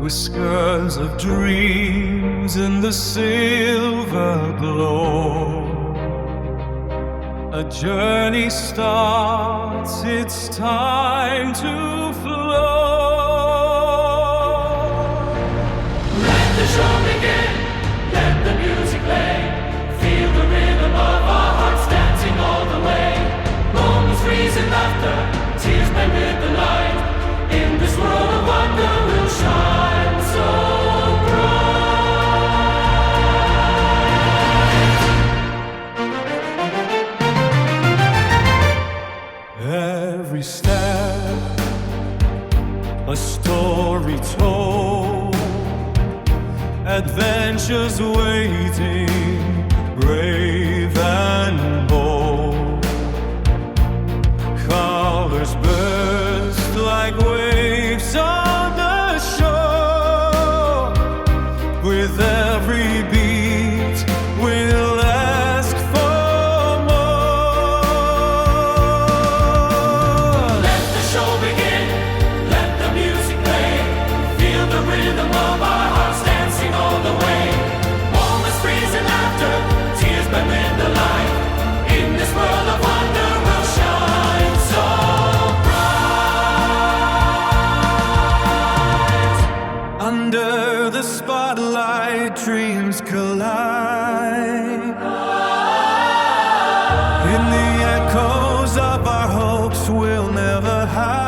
whiskers of dreams in the silver glow. A journey starts, it's time to flow. Let the show begin, let the music play. Feel the rhythm of our hearts dancing all the way. Moments freeze in laughter, tears blend with the light. In this world of wonder we'll shine so bright. Every step, a story told, adventures waiting, brave and bold. Colors burst like waves on the shore. With every beat, we'll ask for more. Let the show begin, let the music play. Feel the rhythm of our hearts dancing all the way. Moments freeze in laughter, tears blend with the light. In this world of wonder we'll shine so bright. Under the spotlight, dreams collide. In the echoes of our hopes we'll never hide.